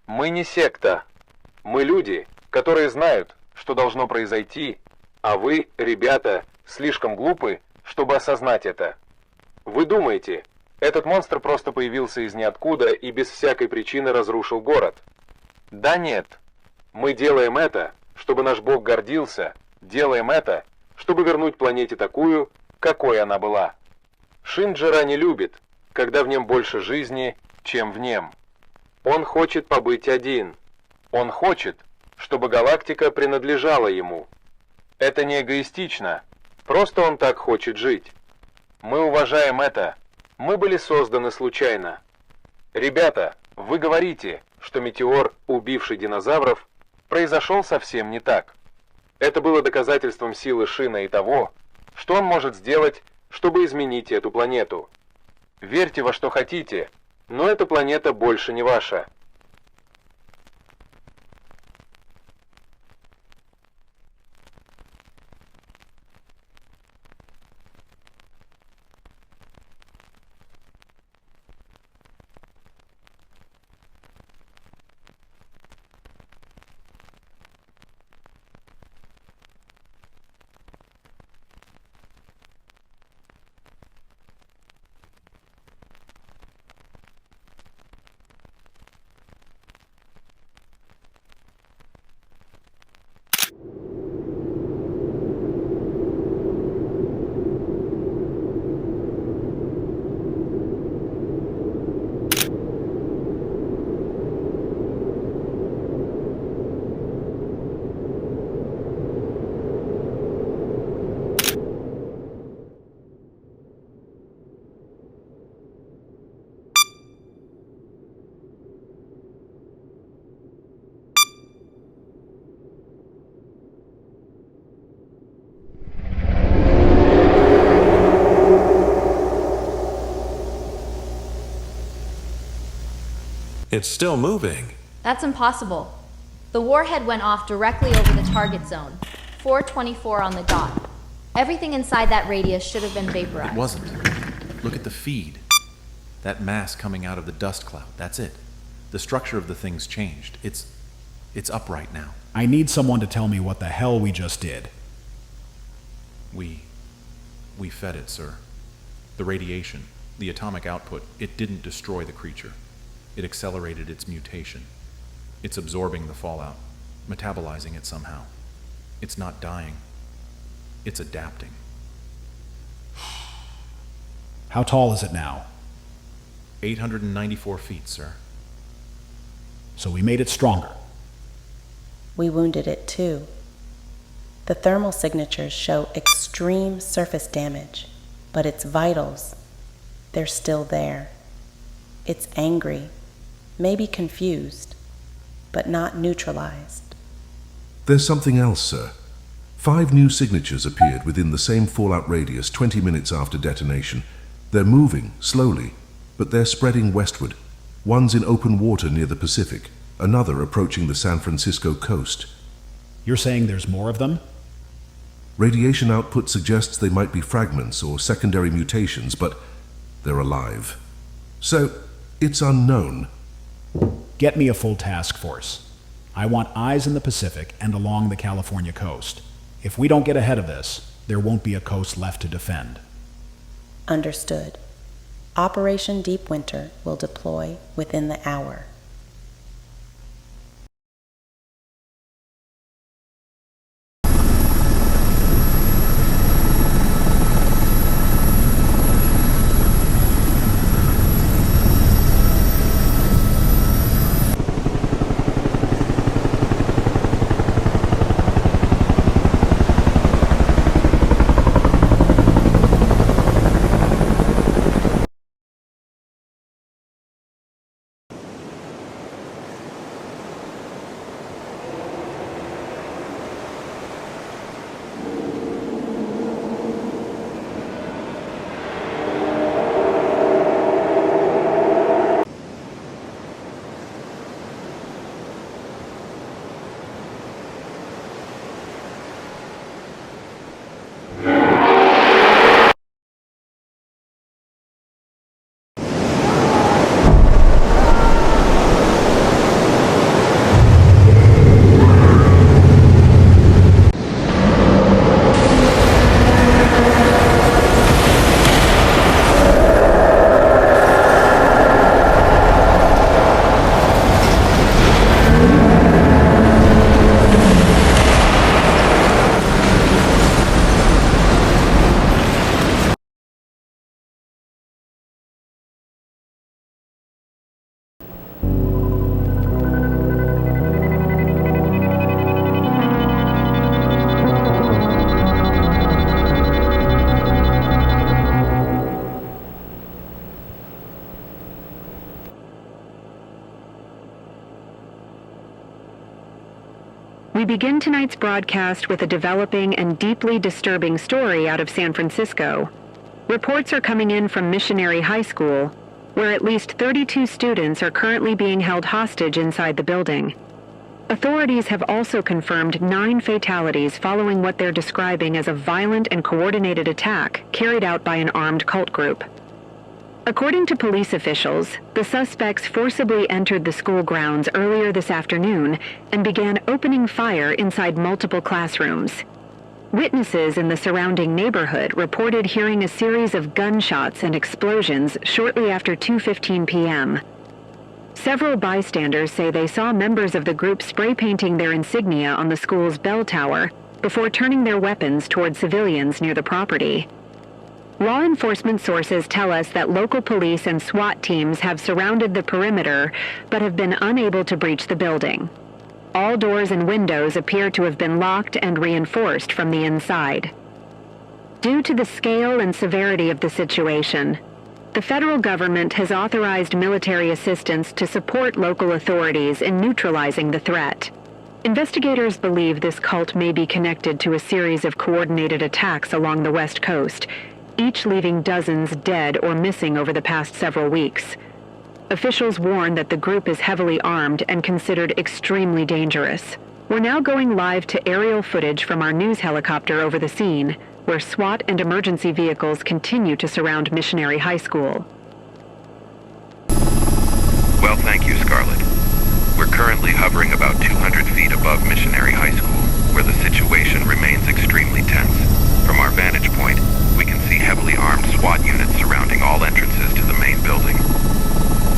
Мы не секта. Мы люди, которые знают, что должно произойти, а вы, ребята, слишком глупы, чтобы осознать это. Вы думаете, этот монстр просто появился из ниоткуда и без всякой причины разрушил город? Да нет. Мы делаем это, чтобы наш Бог гордился, делаем это, чтобы вернуть планете такую, какой она была. Шинджера не любит, когда в нем больше жизни, чем в нем. Он хочет побыть один. Он хочет, чтобы галактика принадлежала ему. Это не эгоистично, просто он так хочет жить. Мы уважаем это. Мы были созданы случайно. Ребята, вы говорите, что метеор, убивший динозавров, произошел совсем не так. Это было доказательством силы Шина и того, что он может сделать, чтобы изменить эту планету. Верьте во что хотите, но эта планета больше не ваша. It's still moving. That's impossible. The warhead went off directly over the target zone, 424 on the dot. Everything inside that radius should have been vaporized. It wasn't. Look at the feed. That mass coming out of the dust cloud, that's it. The structure of the thing's changed. It's upright now. I need someone to tell me what the hell we just did. We fed it, sir. The radiation, the atomic output, it didn't destroy the creature. It accelerated its mutation. It's absorbing the fallout, metabolizing it somehow. It's not dying. It's adapting. How tall is it now? 894 feet, sir. So we made it stronger. We wounded it too. The thermal signatures show extreme surface damage, but its vitals, they're still there. It's angry, maybe confused, but not neutralized. There's something else, sir. 5 new signatures appeared within the same fallout radius 20 minutes after detonation. They're moving, slowly, but they're spreading westward. One's in open water near the Pacific, another approaching the San Francisco coast. You're saying there's more of them? Radiation output suggests they might be fragments or secondary mutations, but they're alive. So, it's unknown. Get me a full task force. I want eyes in the Pacific and along the California coast. If we don't get ahead of this, there won't be a coast left to defend. Understood. Operation Deep Winter will deploy within the hour. begin tonight's broadcast with a developing and deeply disturbing story out of San Francisco. Reports are coming in from Missionary High School, where at least 32 students are currently being held hostage inside the building. Authorities have also confirmed 9 fatalities following what they're describing as a violent and coordinated attack carried out by an armed cult group. According to police officials, the suspects forcibly entered the school grounds earlier this afternoon and began opening fire inside multiple classrooms. Witnesses in the surrounding neighborhood reported hearing a series of gunshots and explosions shortly after 2:15 p.m. Several bystanders say they saw members of the group spray painting their insignia on the school's bell tower before turning their weapons toward civilians near the property. Law enforcement sources tell us that local police and SWAT teams have surrounded the perimeter but have been unable to breach the building. All doors and windows appear to have been locked and reinforced from the inside. Due to the scale and severity of the situation, the federal government has authorized military assistance to support local authorities in neutralizing the threat. Investigators believe this cult may be connected to a series of coordinated attacks along the West Coast, each leaving dozens dead or missing over the past several weeks. Officials warn that the group is heavily armed and considered extremely dangerous. We're now going live to aerial footage from our news helicopter over the scene, where SWAT and emergency vehicles continue to surround Missionary High School. Well, thank you, Scarlett. We're currently hovering about 200 feet above Missionary High School, where the situation remains extremely tense. From our vantage point, we can see heavily armed SWAT units surrounding all entrances to the main building.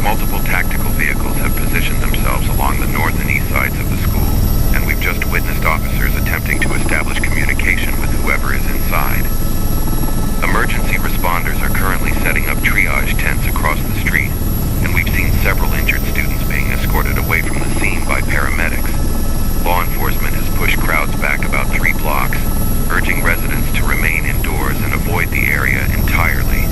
Multiple tactical vehicles have positioned themselves along the north and east sides of the school, and we've just witnessed officers attempting to establish communication with whoever is inside. Emergency responders are currently setting up triage tents across the street, and we've seen several injured students being escorted away from the scene by paramedics. Law enforcement has pushed crowds back about 3 blocks, urging residents to remain indoors and avoid the area entirely.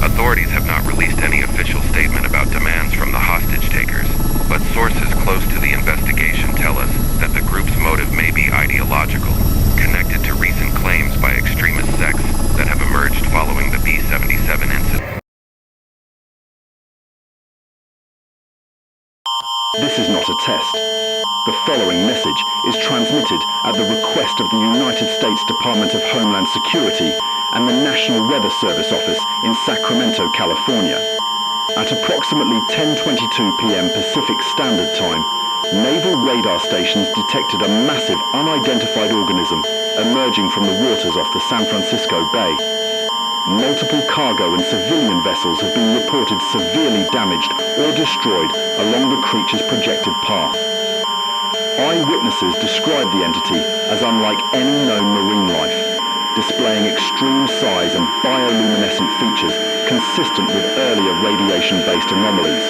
Authorities have not released any official statement about demands from the hostage takers, but sources close to the investigation tell us that the group's motive may be ideological, connected to recent claims by extremist sects that have emerged following the B-77 incident. This is not a test. The following message is transmitted at the request of the United States Department of Homeland Security and the National Weather Service Office in Sacramento, California. At approximately 10:22 p.m. Pacific Standard Time, naval radar stations detected a massive unidentified organism emerging from the waters off the San Francisco Bay. Multiple cargo and civilian vessels have been reported severely damaged or destroyed along the creature's projected path. Eyewitnesses describe the entity as unlike any known marine life, displaying extreme size and bioluminescent features consistent with earlier radiation-based anomalies.